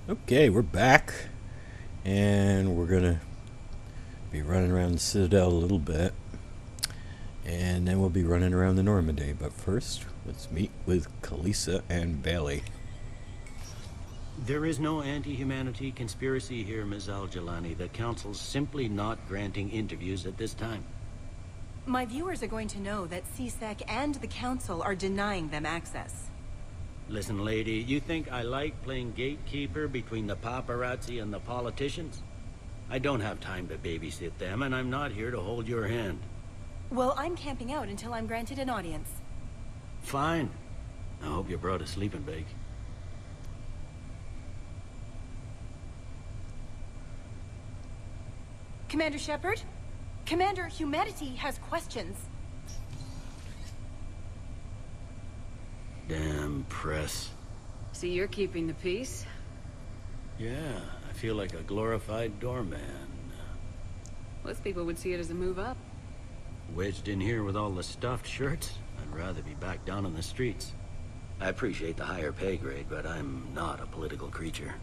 Okay, we're back, and we're gonna be running around the Citadel a little bit, and then we'll be running around the Normandy. But first, let's meet with Kalisa and Bailey. There is no anti-humanity conspiracy here, Ms. Al-Jalani. The Council's simply not granting interviews at this time. My viewers are going to know that CSEC and the Council are denying them access. Listen, lady, you think I like playing gatekeeper between the paparazzi and the politicians? I don't have time to babysit them, and I'm not here to hold your hand. Well, I'm camping out until I'm granted an audience. Fine. I hope you brought a sleeping bag. Commander Shepard? Commander, humanity has questions. Damn press. So you're keeping the peace? Yeah, I feel like a glorified doorman. Most people would see it as a move up. Wedged in here with all the stuffed shirts, I'd rather be back down on the streets. I appreciate the higher pay grade, but I'm not a political creature.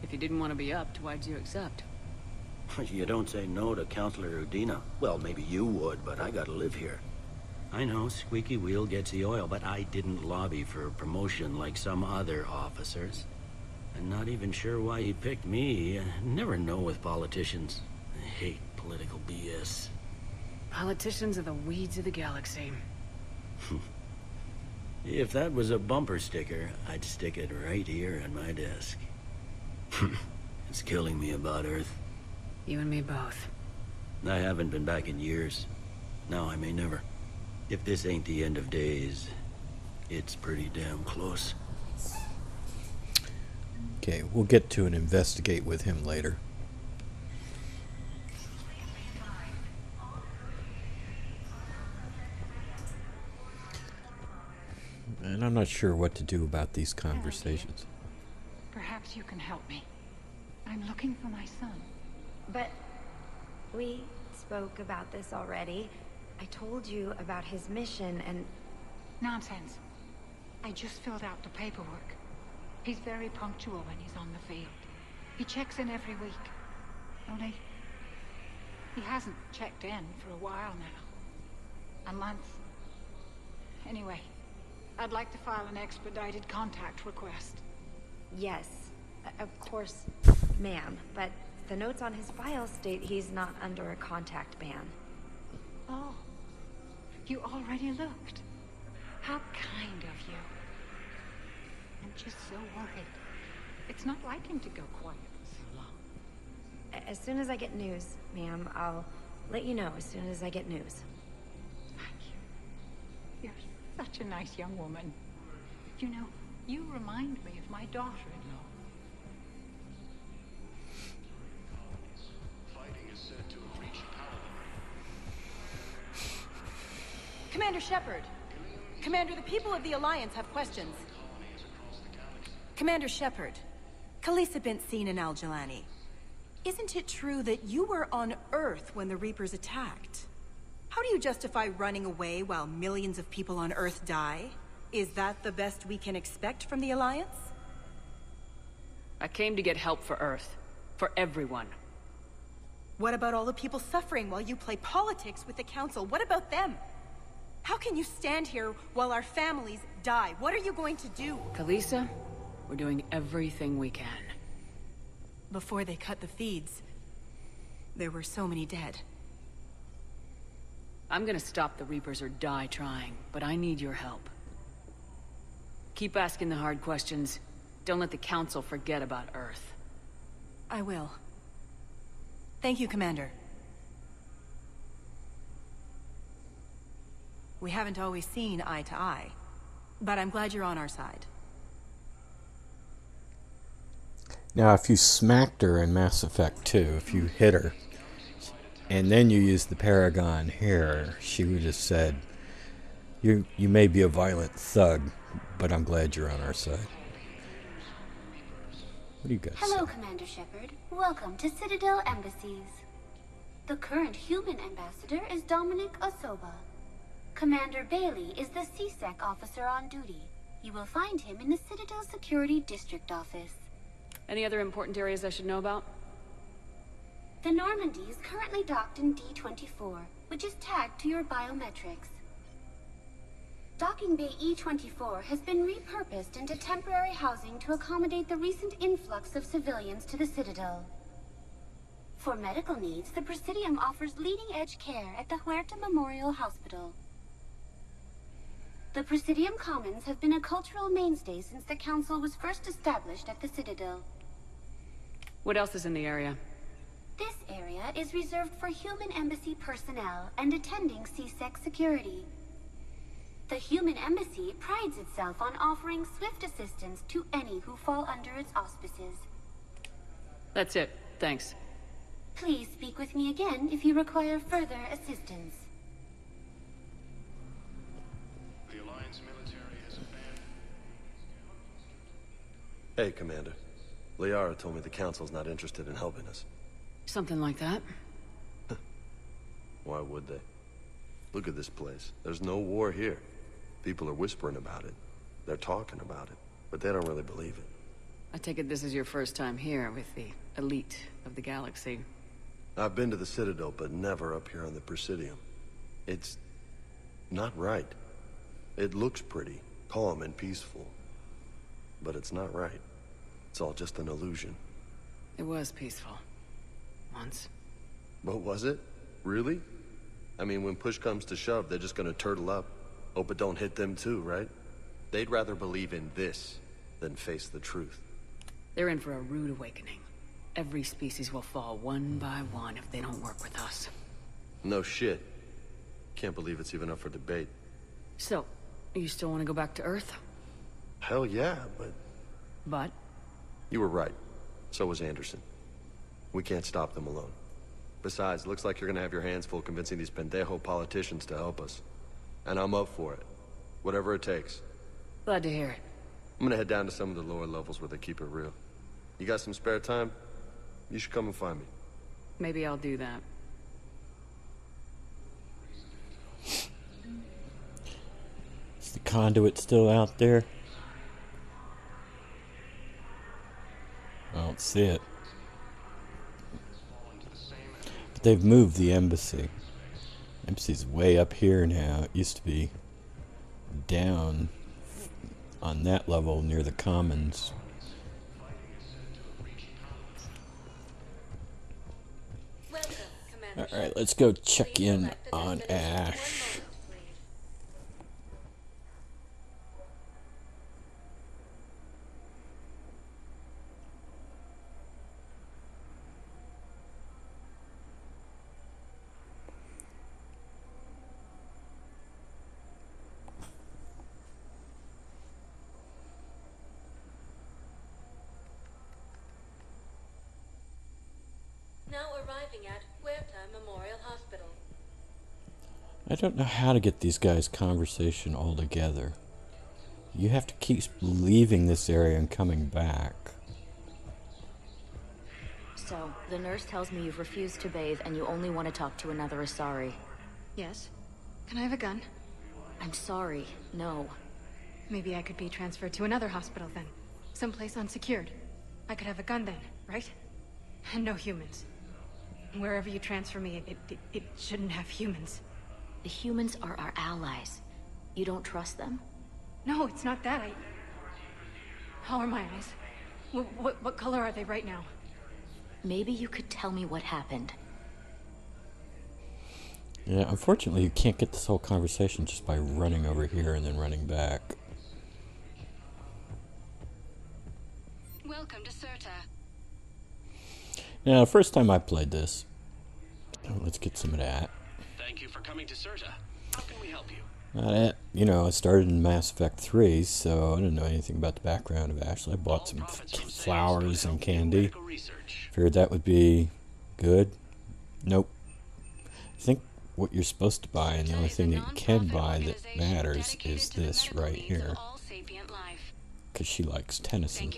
If you didn't want to be upped, why'd you accept? You don't say no to Counselor Udina. Well, maybe you would, but I gotta live here. I know, squeaky wheel gets the oil, but I didn't lobby for a promotion like some other officers. I'm not even sure why he picked me. I never know with politicians. I hate political BS. Politicians are the weeds of the galaxy. If that was a bumper sticker, I'd stick it right here on my desk. It's killing me about Earth. You and me both. I haven't been back in years. Now I may never. If this ain't the end of days, it's pretty damn close. Okay, we'll get to and investigate with him later. And I'm not sure what to do about these conversations. Perhaps you can help me. I'm looking for my son. But we spoke about this already. I told you about his mission and... Nonsense. I just filled out the paperwork. He's very punctual when he's on the field. He checks in every week. Only... he hasn't checked in for a while now. A month. Anyway, I'd like to file an expedited contact request. Yes, of course, ma'am, but the notes on his file state he's not under a contact ban. Oh, you already looked. How kind of you. I'm just so worried. It's not like him to go quiet for so long. As soon as I get news, ma'am, I'll let you know as soon as I get news. Thank you. You're such a nice young woman. You know, you remind me of my daughter-in-law. Commander Shepard! Commander, the people of the Alliance have questions. Commander Shepard, Kalisa bint seen in Al-Jalani. Isn't it true that you were on Earth when the Reapers attacked? How do you justify running away while millions of people on Earth die? Is that the best we can expect from the Alliance? I came to get help for Earth. For everyone. What about all the people suffering while you play politics with the Council? What about them? How can you stand here while our families die? What are you going to do? Kalisa, we're doing everything we can. Before they cut the feeds, there were so many dead. I'm gonna stop the Reapers or die trying, but I need your help. Keep asking the hard questions. Don't let the Council forget about Earth. I will. Thank you, Commander. We haven't always seen eye to eye, but I'm glad you're on our side. Now, if you smacked her in Mass Effect 2, if you hit her, and then you used the Paragon here, she would have said, you may be a violent thug, but I'm glad you're on our side. What do you guys Hello, say? Commander Shepard. Welcome to Citadel Embassies. The current human ambassador is Dominic Osoba. Commander Bailey is the CSEC officer on duty. You will find him in the Citadel Security District Office. Any other important areas I should know about? The Normandy is currently docked in D-24, which is tagged to your biometrics. Docking Bay E-24 has been repurposed into temporary housing to accommodate the recent influx of civilians to the Citadel. For medical needs, the Presidium offers leading-edge care at the Huerta Memorial Hospital. The Presidium Commons have been a cultural mainstay since the Council was first established at the Citadel. What else is in the area? This area is reserved for human embassy personnel and attending CSEC security. The human embassy prides itself on offering swift assistance to any who fall under its auspices. That's it. Thanks. Please speak with me again if you require further assistance. The Alliance military has abandoned. Hey, Commander. Liara told me the Council's not interested in helping us. Something like that. Why would they? Look at this place. There's no war here. People are whispering about it. They're talking about it, but they don't really believe it. I take it this is your first time here with the elite of the galaxy. I've been to the Citadel, but never up here on the Presidium. It's not right. It looks pretty, calm and peaceful, but it's not right. It's all just an illusion. It was peaceful. Once. But was it? Really? I mean, when push comes to shove, they're just gonna turtle up. Hope it don't hit them too, right? They'd rather believe in this than face the truth. They're in for a rude awakening. Every species will fall one by one if they don't work with us. No shit. Can't believe it's even up for debate. So, you still want to go back to Earth? Hell yeah, but... But? You were right. So was Anderson. We can't stop them alone. Besides, looks like you're gonna have your hands full convincing these pendejo politicians to help us. And I'm up for it. Whatever it takes. Glad to hear it. I'm gonna head down to some of the lower levels where they keep it real. You got some spare time? You should come and find me. Maybe I'll do that. Is the conduit still out there? I don't see it. But they've moved the embassy. Embassy's way up here now. It used to be down on that level near the Commons. Alright, let's go check in on Ash. Now arriving at Huerta Memorial Hospital. I don't know how to get these guys' conversation all together. You have to keep leaving this area and coming back. So, the nurse tells me you've refused to bathe and you only want to talk to another Asari. Yes. Can I have a gun? I'm sorry, no. Maybe I could be transferred to another hospital then. Someplace unsecured. I could have a gun then, right? And no humans. Wherever you transfer me, it shouldn't have humans. The humans are our allies. You don't trust them? No, it's not that. How are my eyes? What color are they right now? Maybe you could tell me what happened. Yeah, unfortunately you can't get this whole conversation just by running over here and then running back. Welcome to Cirta. Now, first time I played this. Let's get some of that. Thank you for coming to Cirta. How can we help you? You know, I started in Mass Effect 3, so I didn't know anything about the background of Ashley. I bought some flowers and candy. Figured that would be good. Nope. I think what you're supposed to buy, and the only thing that you can buy that matters, is this right here. Because she likes Tennyson.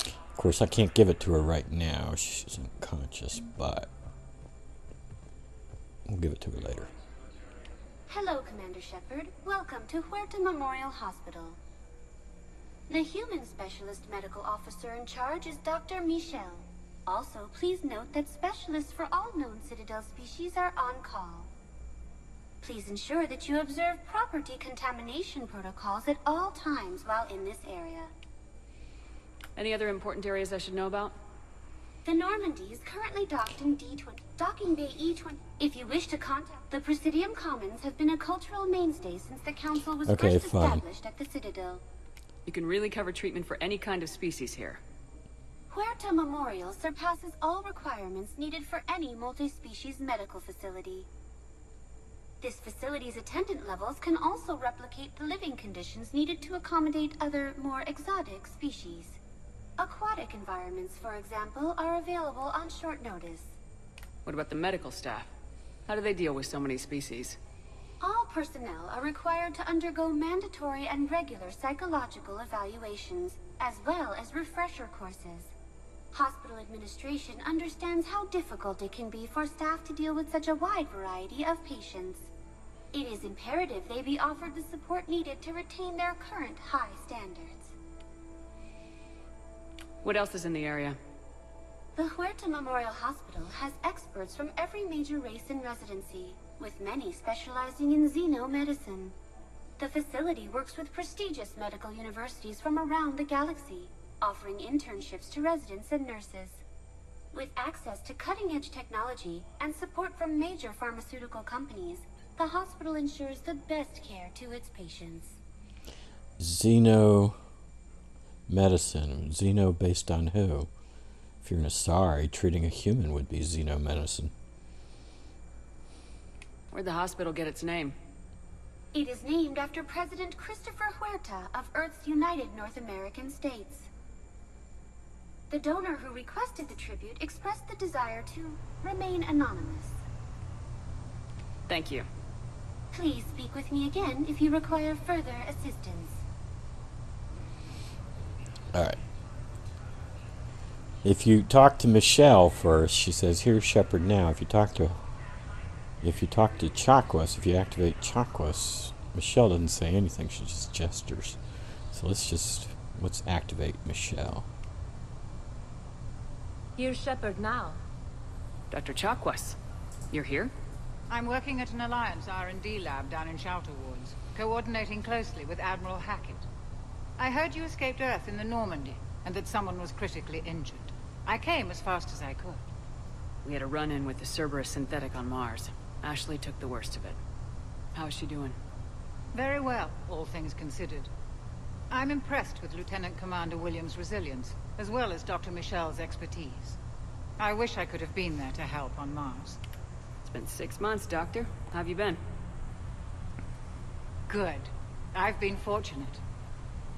Of course, I can't give it to her right now. She's unconscious, but we'll give it to her later. Hello, Commander Shepard. Welcome to Huerta Memorial Hospital. The human specialist medical officer in charge is Dr. Michel. Also, please note that specialists for all known Citadel species are on call. Please ensure that you observe proper decontamination protocols at all times while in this area. Any other important areas I should know about? The Normandy is currently docked in Docking Bay E20. If you wish to contact the Presidium Commons, have been a cultural mainstay since the Council was first established at the Citadel. You can really cover treatment for any kind of species here. Huerta Memorial surpasses all requirements needed for any multi-species medical facility. This facility's attendant levels can also replicate the living conditions needed to accommodate other, more exotic species. Aquatic environments, for example, are available on short notice. What about the medical staff? How do they deal with so many species? All personnel are required to undergo mandatory and regular psychological evaluations, as well as refresher courses. Hospital administration understands how difficult it can be for staff to deal with such a wide variety of patients. It is imperative they be offered the support needed to retain their current high standards. What else is in the area? The Huerta Memorial Hospital has experts from every major race in residency, with many specializing in xenomedicine. The facility works with prestigious medical universities from around the galaxy, offering internships to residents and nurses. With access to cutting-edge technology and support from major pharmaceutical companies, the hospital ensures the best care to its patients. Xeno medicine. Xeno based on who? If you're an Asari, treating a human would be xenomedicine. Where'd the hospital get its name? It is named after President Christopher Huerta of Earth's United North American States. The donor who requested the tribute expressed the desire to remain anonymous. Thank you. Please speak with me again if you require further assistance. Alright. If you talk to Michelle first, she says, "Here's Shepard now." If you talk to Chakwas, if you activate Chakwas, Michelle doesn't say anything, she just gestures. So let's activate Michelle. Here's Shepard now. Dr. Chakwas, you're here? I'm working at an Alliance R&D lab down in Shelter Wards, coordinating closely with Admiral Hackett. I heard you escaped Earth in the Normandy, and that someone was critically injured. I came as fast as I could. We had a run-in with the Cerberus synthetic on Mars. Ashley took the worst of it. How is she doing? Very well, all things considered. I'm impressed with Lieutenant Commander Williams' resilience, as well as Dr. Michel's expertise. I wish I could have been there to help on Mars. It's been 6 months, Doctor. How have you been? Good. I've been fortunate.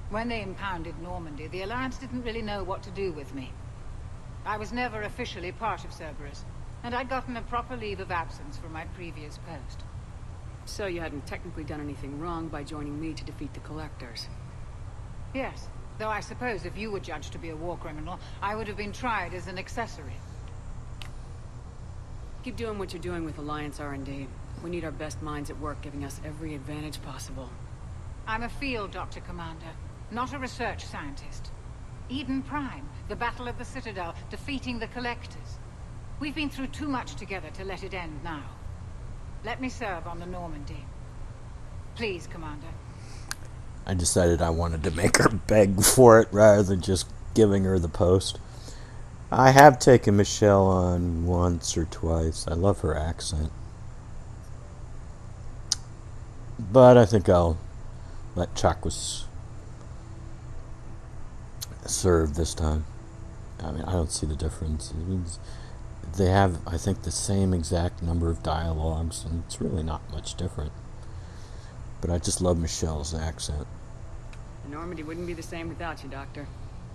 When they impounded Normandy, the Alliance didn't really know what to do with me. I was never officially part of Cerberus, and I'd gotten a proper leave of absence from my previous post. So you hadn't technically done anything wrong by joining me to defeat the Collectors? Yes, though I suppose if you were judged to be a war criminal, I would have been tried as an accessory. Keep doing what you're doing with Alliance R&D. We need our best minds at work, giving us every advantage possible. I'm a field doctor, Commander, not a research scientist. Eden Prime, the Battle of the Citadel, defeating the Collectors. We've been through too much together to let it end now. Let me serve on the Normandy. Please, Commander. I decided I wanted to make her beg for it rather than just giving her the post. I have taken Michelle on once or twice. I love her accent. But I think I'll let Chakwas serve this time. I mean, I don't see the difference. It means they have, I think, the same exact number of dialogues, and it's really not much different. But I just love Michelle's accent. The Normandy wouldn't be the same without you, Doctor.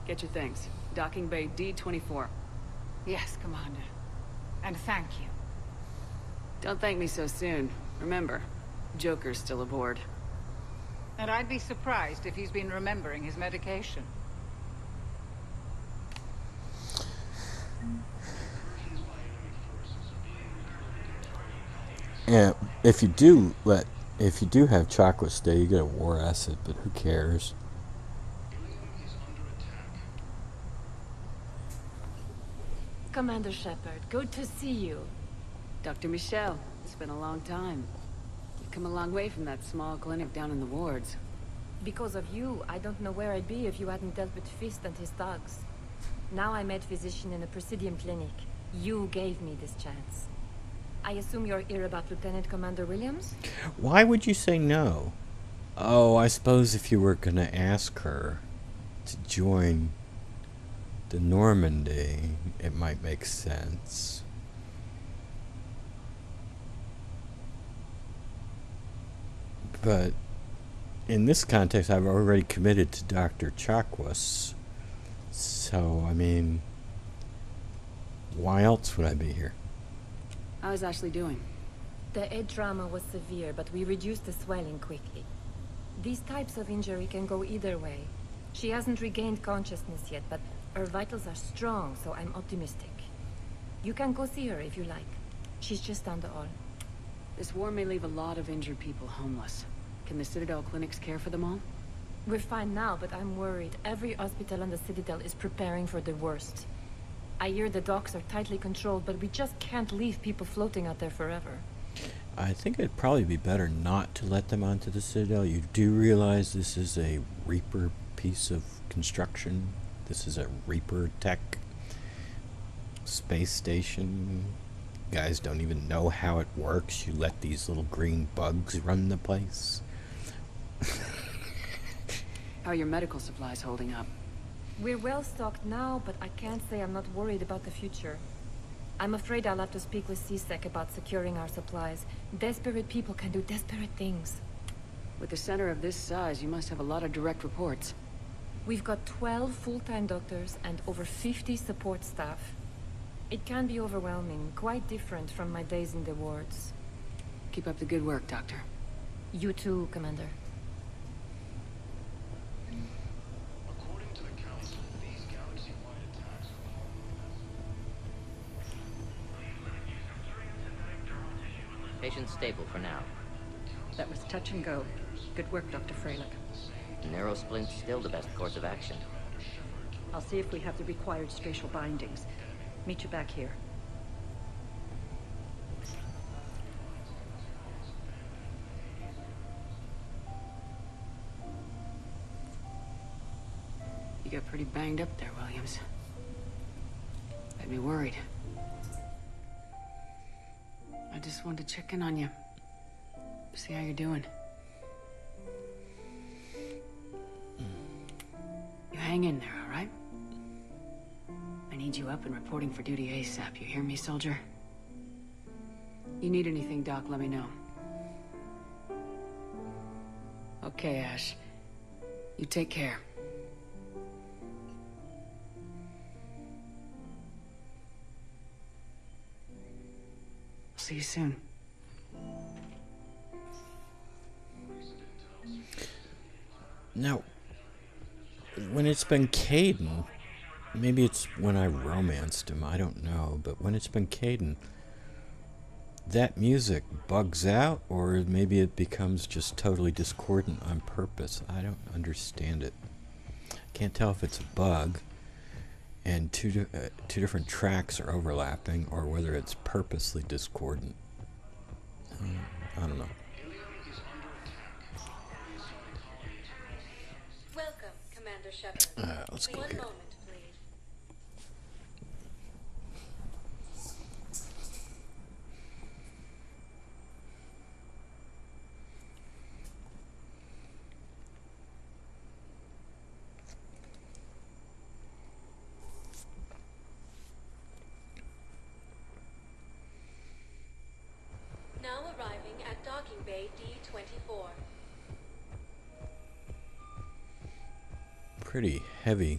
Get your things. Docking Bay D-24. Yes, Commander. And thank you. Don't thank me so soon. Remember, Joker's still aboard. And I'd be surprised if he's been remembering his medication. Yeah, if you do have Chakwas stay, you get a war asset, but who cares? Commander Shepard. Good to see you. Dr. Michelle, it's been a long time. You've come a long way from that small clinic down in the wards. Because of you, I don't know where I'd be if you hadn't dealt with Fist and his thugs. Now I'm head physician in a Presidium clinic. You gave me this chance. I assume you're here about Lieutenant Commander Williams? Why would you say no? Oh, I suppose if you were going to ask her to join the Normandy, it might make sense. But in this context, I've already committed to Dr. Chakwas. So, I mean, why else would I be here? How's Ashley doing? The head trauma was severe, but we reduced the swelling quickly. These types of injury can go either way. She hasn't regained consciousness yet, but her vitals are strong, so I'm optimistic. You can go see her if you like. She's just down the hall. This war may leave a lot of injured people homeless. Can the Citadel clinics care for them all? We're fine now, but I'm worried. Every hospital on the Citadel is preparing for the worst. I hear the docks are tightly controlled, but we just can't leave people floating out there forever. I think it'd probably be better not to let them onto the Citadel. You do realize this is a Reaper piece of construction? This is a Reaper tech space station. Guys don't even know how it works. You let these little green bugs run the place. How are your medical supplies holding up? We're well stocked now, but I can't say I'm not worried about the future. I'm afraid I'll have to speak with CSEC about securing our supplies. Desperate people can do desperate things. With a center of this size, you must have a lot of direct reports. We've got 12 full-time doctors and over 50 support staff. It can be overwhelming, quite different from my days in the wards. Keep up the good work, Doctor. You too, Commander. According to the Council, these galaxy-wide attacks Patient's stable for now. That was touch and go. Good work, Dr. Freilich. Narrow splint's still the best course of action. I'll see if we have the required spatial bindings. Meet you back here. You got pretty banged up there, Williams. Had me worried. I just wanted to check in on you. See how you're doing. You hang in there, all right? I need you up and reporting for duty ASAP. You hear me, soldier? You need anything, Doc, let me know. Okay, Ash. You take care. I'll see you soon. Now, when it's been Caden, maybe it's when I romanced him, I don't know, but when it's been Caden, that music bugs out, or maybe it becomes just totally discordant on purpose. I don't understand it. Can't tell if it's a bug and two different tracks are overlapping, or whether it's purposely discordant. I don't know. Welcome, Commander Shepard. Let's go One here. moment, please. Now arriving at docking bay D-24. Pretty heavy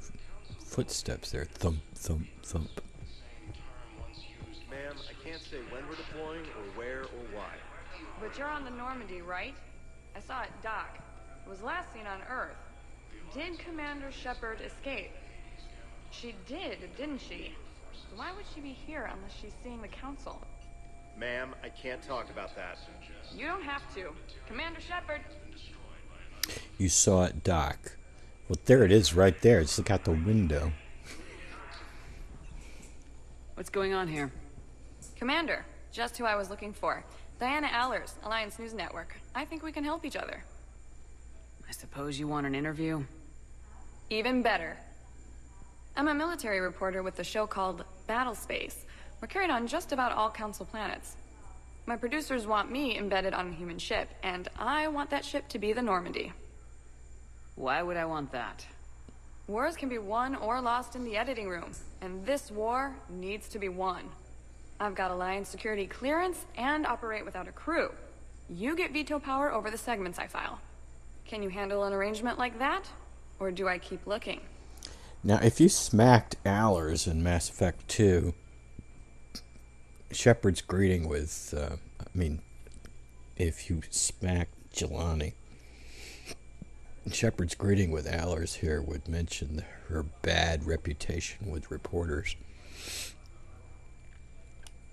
footsteps there. Thump, thump, thump. Ma'am, I can't say when we're deploying or where or why. But you're on the Normandy, right? I saw it dock. It was last seen on Earth. Did Commander Shepard escape? She did, didn't she? Why would she be here unless she's seeing the Council? Ma'am, I can't talk about that. You don't have to. Commander Shepard! You saw it dock. Well, there it is right there. Just look out the window. What's going on here? Commander, just who I was looking for. Diana Allers, Alliance News Network. I think we can help each other. I suppose you want an interview? Even better. I'm a military reporter with a show called Battle Space. We're carried on just about all Council planets. My producers want me embedded on a human ship, and I want that ship to be the Normandy. Why would I want that? Wars can be won or lost in the editing room, and this war needs to be won. I've got Alliance security clearance and operate without a crew. You get veto power over the segments I file. Can you handle an arrangement like that? Or do I keep looking? Now, if you smacked Allers in Mass Effect 2, Shepard's greeting with, if you smacked Jelani, Shepard's greeting with Allers here would mention her bad reputation with reporters.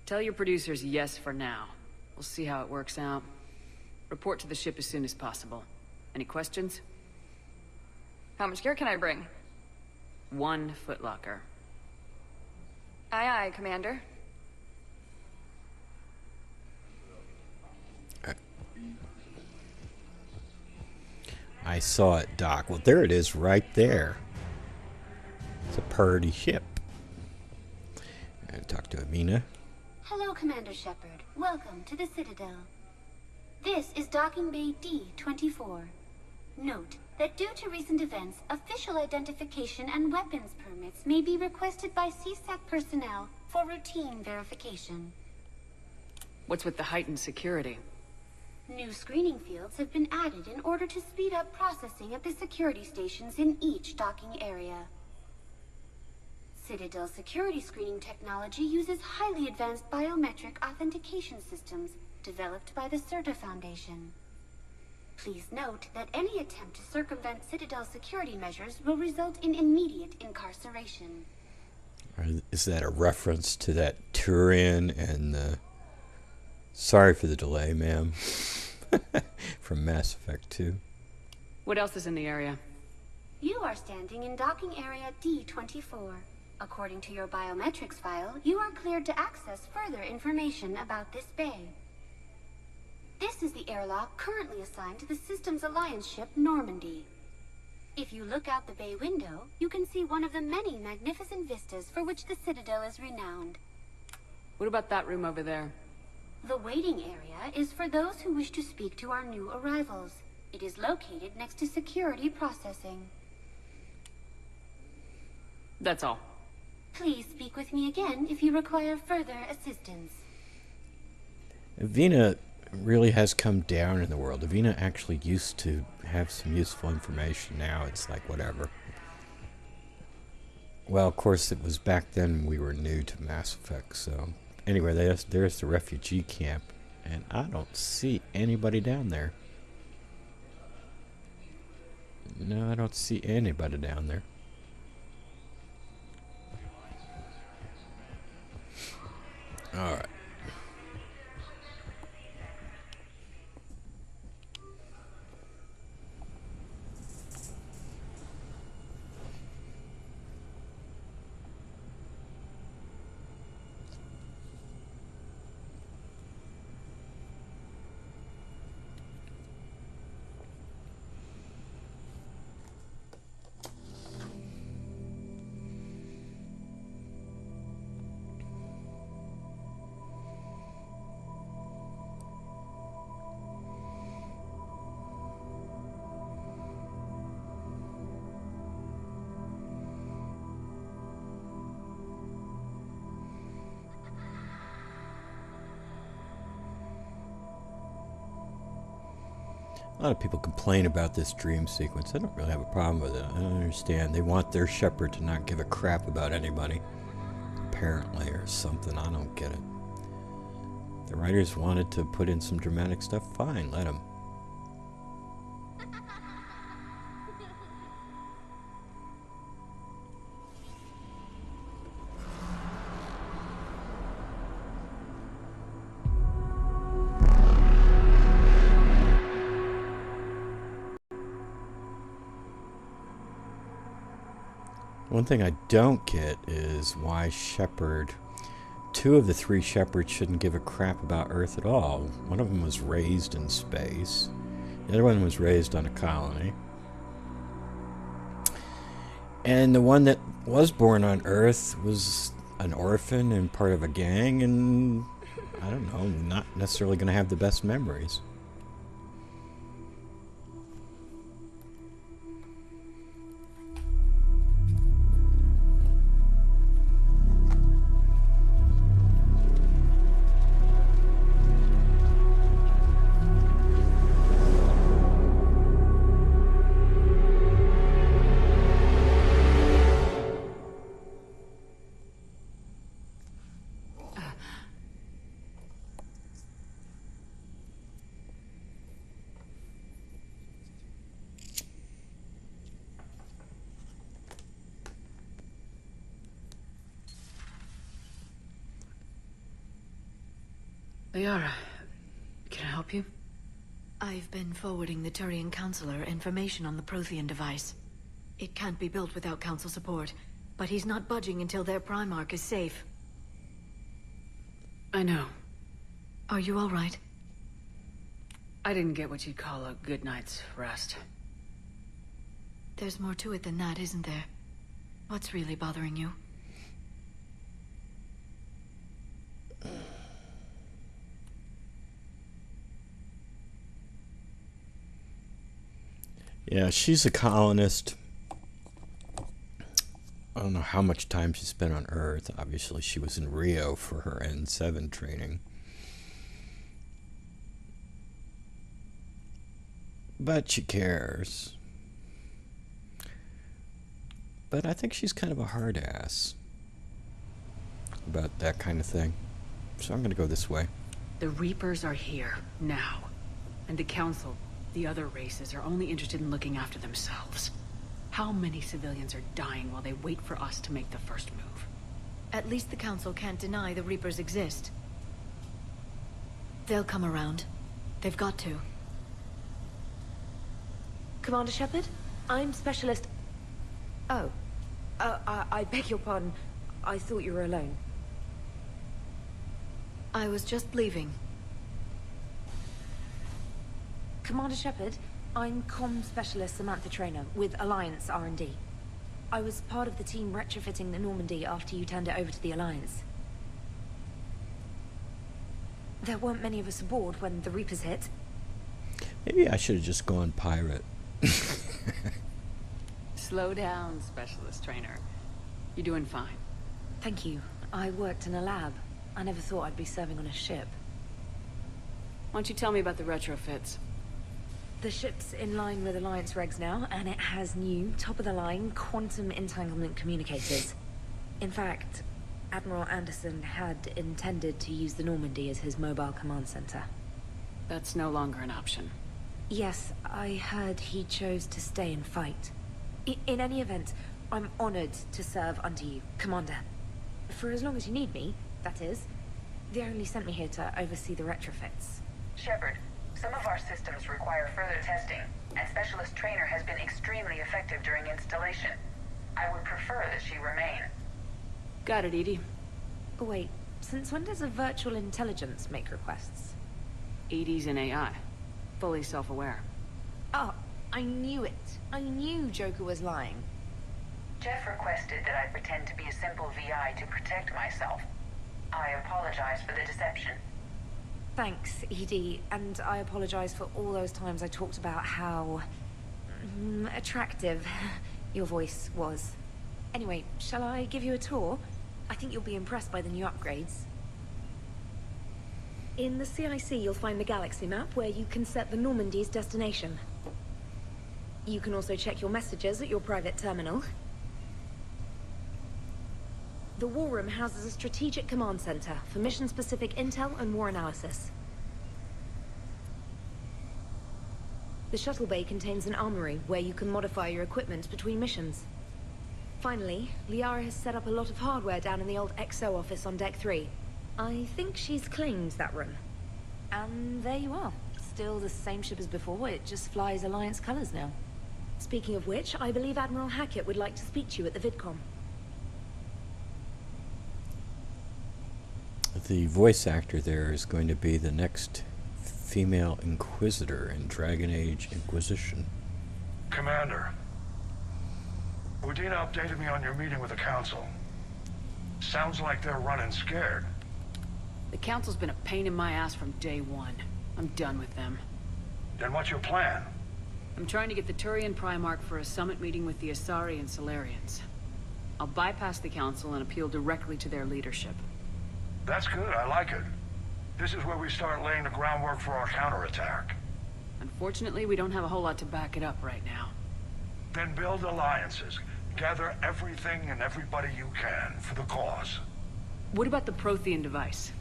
Tell your producers yes for now. We'll see how it works out. Report to the ship as soon as possible. Any questions? How much gear can I bring? 1 footlocker. Aye, aye, Commander. I saw it, Doc. Well, there it is right there. It's a purdy ship. And talk to Amina. Hello, Commander Shepard. Welcome to the Citadel. This is Docking Bay D-24. Note that due to recent events, official identification and weapons permits may be requested by CSAC personnel for routine verification. What's with the heightened security? New screening fields have been added in order to speed up processing at the security stations in each docking area. Citadel security screening technology uses highly advanced biometric authentication systems developed by the CERTA Foundation. Please note that any attempt to circumvent Citadel security measures will result in immediate incarceration. Is that a reference to that Turin and sorry for the delay, ma'am, from Mass Effect 2? What else is in the area? You are standing in docking area D-24. According to your biometrics file, you are cleared to access further information about this bay. This is the airlock currently assigned to the Systems Alliance ship Normandy. If you look out the bay window, you can see one of the many magnificent vistas for which the Citadel is renowned. What about that room over there? The waiting area is for those who wish to speak to our new arrivals. It is located next to security processing. That's all. Please speak with me again if you require further assistance. Avina really has come down in the world. Avina actually used to have some useful information. Now it's like whatever. Well, of course, it was back then we were new to Mass Effect, so... Anyway, there's the refugee camp, and I don't see anybody down there. No, I don't see anybody down there. Alright. A lot of people complain about this dream sequence. I don't really have a problem with it. I don't understand. They want their Shepard to not give a crap about anybody, apparently, or something. I don't get it. The writers wanted to put in some dramatic stuff. Fine, let them. One thing I don't get is why Shepard two of the three shepherds shouldn't give a crap about Earth at all. One of them was raised in space. The other one was raised on a colony. And the one that was born on Earth was an orphan and part of a gang, and I don't know, not necessarily going to have the best memories. Liara, can I help you? I've been forwarding the Turian Counselor information on the Prothean device. It can't be built without Council support, but he's not budging until their Primarch is safe. I know. Are you all right? I didn't get what you'd call a good night's rest. There's more to it than that, isn't there? What's really bothering you? Yeah, she's a colonist. I don't know how much time she spent on Earth. Obviously, she was in Rio for her N7 training. But she cares. But I think she's kind of a hard ass about that kind of thing. So I'm going to go this way. The Reapers are here, now. And the Council, the other races, are only interested in looking after themselves. How many civilians are dying while they wait for us to make the first move? At least the Council can't deny the Reapers exist. They'll come around. They've got to. Commander Shepard, I'm Specialist... Oh. I beg your pardon. I thought you were alone. I was just leaving. Commander Shepard, I'm Comm Specialist Samantha Traynor with Alliance R&D. I was part of the team retrofitting the Normandy after you turned it over to the Alliance. There weren't many of us aboard when the Reapers hit. Maybe I should have just gone pirate. Slow down, Specialist Trainer. You're doing fine. Thank you. I worked in a lab. I never thought I'd be serving on a ship. Why don't you tell me about the retrofits? The ship's in line with Alliance regs now, and it has new, top-of-the-line, quantum entanglement communicators. In fact, Admiral Anderson had intended to use the Normandy as his mobile command center. That's no longer an option. Yes, I heard he chose to stay and fight. In any event, I'm honored to serve under you, Commander. For as long as you need me, that is. They only sent me here to oversee the retrofits. Shepard, some of our systems require further testing, and Specialist Trainer has been extremely effective during installation. I would prefer that she remain. Got it, Edie. Wait, since when does a virtual intelligence make requests? Edie's an AI. Fully self-aware. Oh, I knew it. I knew Joker was lying. Jeff requested that I pretend to be a simple VI to protect myself. I apologize for the deception. Thanks, Edie, and I apologize for all those times I talked about how... attractive your voice was. Anyway, shall I give you a tour? I think you'll be impressed by the new upgrades. In the CIC, you'll find the galaxy map where you can set the Normandy's destination. You can also check your messages at your private terminal. The War Room houses a strategic command center for mission-specific intel and war analysis. The shuttle bay contains an armory where you can modify your equipment between missions. Finally, Liara has set up a lot of hardware down in the old XO office on Deck 3. I think she's claimed that room. And there you are. Still the same ship as before, it just flies Alliance colors now. Speaking of which, I believe Admiral Hackett would like to speak to you at the VidCom. The voice actor there is going to be the next female Inquisitor in Dragon Age Inquisition. Commander, Udina updated me on your meeting with the Council. Sounds like they're running scared. The Council's been a pain in my ass from day one. I'm done with them. Then what's your plan? I'm trying to get the Turian Primarch for a summit meeting with the Asari and Solarians. I'll bypass the Council and appeal directly to their leadership. That's good, I like it. This is where we start laying the groundwork for our counterattack. Unfortunately, we don't have a whole lot to back it up right now. Then build alliances. Gather everything and everybody you can for the cause. What about the Prothean device?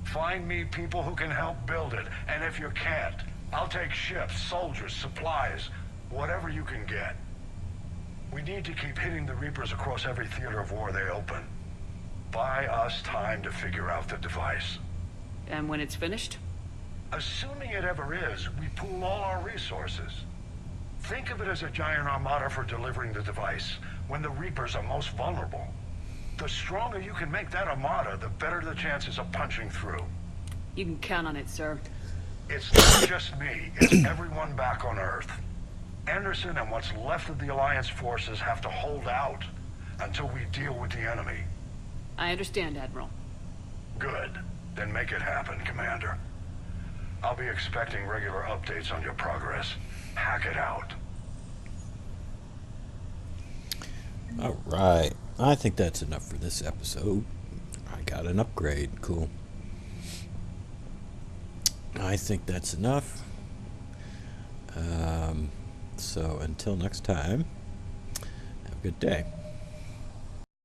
Find me people who can help build it, and if you can't, I'll take ships, soldiers, supplies, whatever you can get. We need to keep hitting the Reapers across every theater of war they open. Buy us time to figure out the device. And when it's finished? Assuming it ever is, we pool all our resources. Think of it as a giant armada for delivering the device, when the Reapers are most vulnerable. The stronger you can make that armada, the better the chances of punching through. You can count on it, sir. It's not just me, it's everyone back on Earth. Anderson and what's left of the Alliance forces have to hold out until we deal with the enemy. I understand, Admiral. Good. Then make it happen, Commander. I'll be expecting regular updates on your progress. Hack it out. Alright, I think that's enough for this episode. I got an upgrade, cool. I think that's enough. So until next time, have a good day.